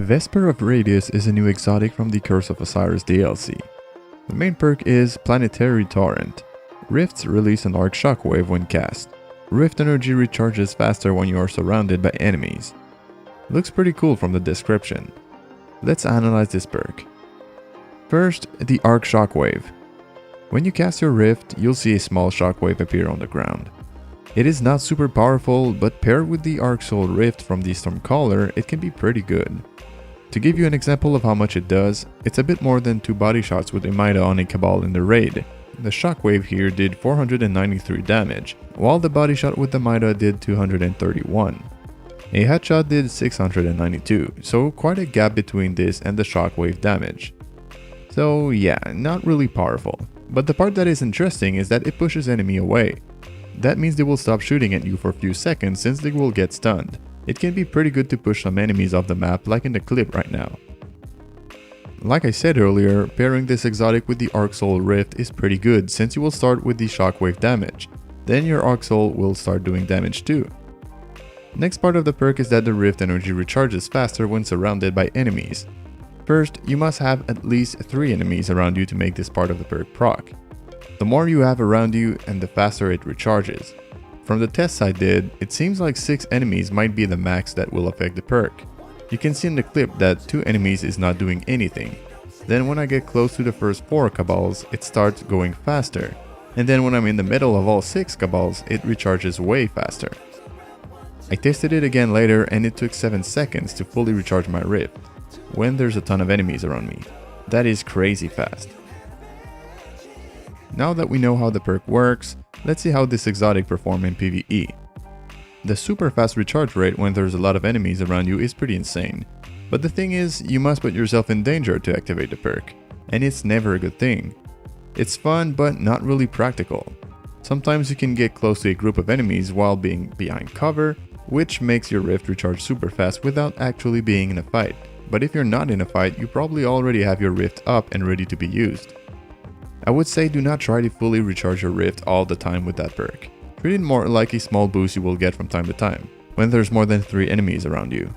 Vesper of Radius is a new exotic from the Curse of Osiris DLC. The main perk is Planetary Torrent. Rifts release an arc shockwave when cast. Rift energy recharges faster when you are surrounded by enemies. Looks pretty cool from the description. Let's analyze this perk. First, the arc shockwave. When you cast your rift, you'll see a small shockwave appear on the ground. It is not super powerful, but paired with the Arc Soul Rift from the Stormcaller, it can be pretty good. To give you an example of how much it does, it's a bit more than 2 body shots with a Mida on a Cabal in the raid. The shockwave here did 493 damage, while the body shot with the Mida did 231. A headshot did 692, so quite a gap between this and the shockwave damage. So yeah, not really powerful. But the part that is interesting is that it pushes enemy away. That means they will stop shooting at you for a few seconds since they will get stunned. It can be pretty good to push some enemies off the map like in the clip right now. Like I said earlier, pairing this exotic with the Arc Soul Rift is pretty good since you will start with the shockwave damage. Then your Arc Soul will start doing damage too. Next part of the perk is that the Rift energy recharges faster when surrounded by enemies. First, you must have at least 3 enemies around you to make this part of the perk proc. The more you have around you and the faster it recharges. From the tests I did, it seems like 6 enemies might be the max that will affect the perk. You can see in the clip that 2 enemies is not doing anything. Then when I get close to the first 4 Cabals, it starts going faster. And then when I'm in the middle of all 6 Cabals, it recharges way faster. I tested it again later and it took 7 seconds to fully recharge my rift, when there's a ton of enemies around me. That is crazy fast. Now that we know how the perk works, let's see how this exotic performs in PvE. The super fast recharge rate when there's a lot of enemies around you is pretty insane. But the thing is, you must put yourself in danger to activate the perk, and it's never a good thing. It's fun but not really practical. Sometimes you can get close to a group of enemies while being behind cover, which makes your rift recharge super fast without actually being in a fight. But if you're not in a fight, you probably already have your rift up and ready to be used. I would say do not try to fully recharge your rift all the time with that perk. Treat it more like a small boost you will get from time to time, when there's more than 3 enemies around you.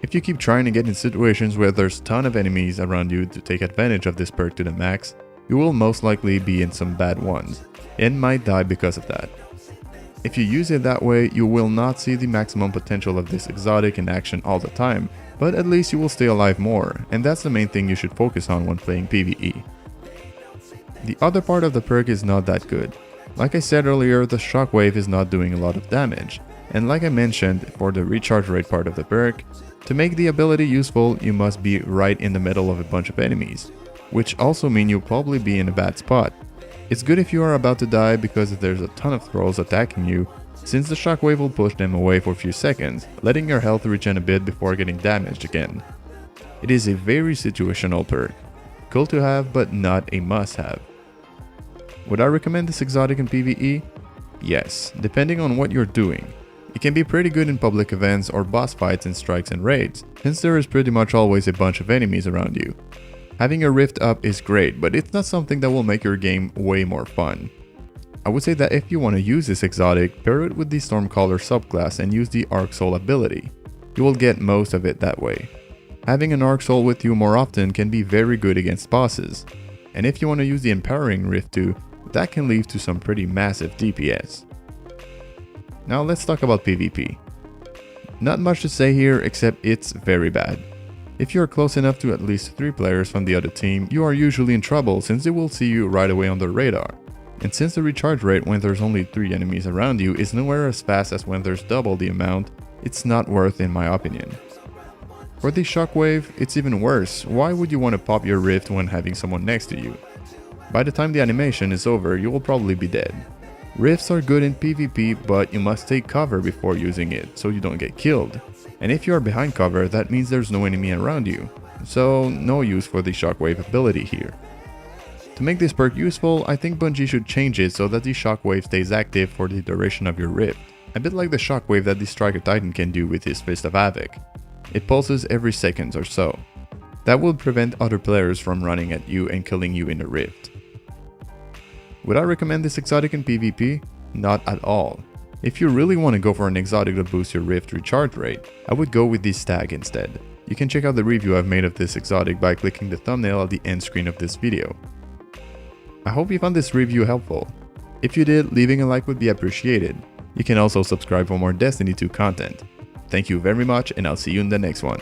If you keep trying to get in situations where there's a ton of enemies around you to take advantage of this perk to the max, you will most likely be in some bad ones, and might die because of that. If you use it that way, you will not see the maximum potential of this exotic in action all the time, but at least you will stay alive more, and that's the main thing you should focus on when playing PvE. The other part of the perk is not that good. Like I said earlier, the shockwave is not doing a lot of damage, and like I mentioned for the recharge rate part of the perk, to make the ability useful you must be right in the middle of a bunch of enemies, which also mean you'll probably be in a bad spot. It's good if you are about to die because there's a ton of thralls attacking you, since the shockwave will push them away for a few seconds, letting your health regen a bit before getting damaged again. It is a very situational perk. Cool to have, but not a must-have. Would I recommend this exotic in PvE? Yes, depending on what you're doing. It can be pretty good in public events or boss fights in strikes and raids, since there is pretty much always a bunch of enemies around you. Having a rift up is great, but it's not something that will make your game way more fun. I would say that if you want to use this exotic, pair it with the Stormcaller subclass and use the Arc Soul ability. You will get most of it that way. Having an Arc Soul with you more often can be very good against bosses. And if you want to use the Empowering Rift too, that can lead to some pretty massive DPS. Now let's talk about PvP. Not much to say here except it's very bad. If you are close enough to at least 3 players from the other team, you are usually in trouble since they will see you right away on their radar. And since the recharge rate when there's only 3 enemies around you is nowhere as fast as when there's double the amount, it's not worth in my opinion. For the shockwave, it's even worse. Why would you want to pop your rift when having someone next to you? By the time the animation is over, you will probably be dead. Rifts are good in PvP, but you must take cover before using it, so you don't get killed. And if you are behind cover, that means there's no enemy around you, so no use for the shockwave ability here. To make this perk useful, I think Bungie should change it so that the shockwave stays active for the duration of your rift, a bit like the shockwave that the Striker Titan can do with his Fist of Havoc. It pulses every second or so. That will prevent other players from running at you and killing you in the rift. Would I recommend this exotic in PvP? Not at all. If you really want to go for an exotic to boost your rift recharge rate, I would go with the Stag instead. You can check out the review I've made of this exotic by clicking the thumbnail at the end screen of this video. I hope you found this review helpful. If you did, leaving a like would be appreciated. You can also subscribe for more Destiny 2 content. Thank you very much, and I'll see you in the next one.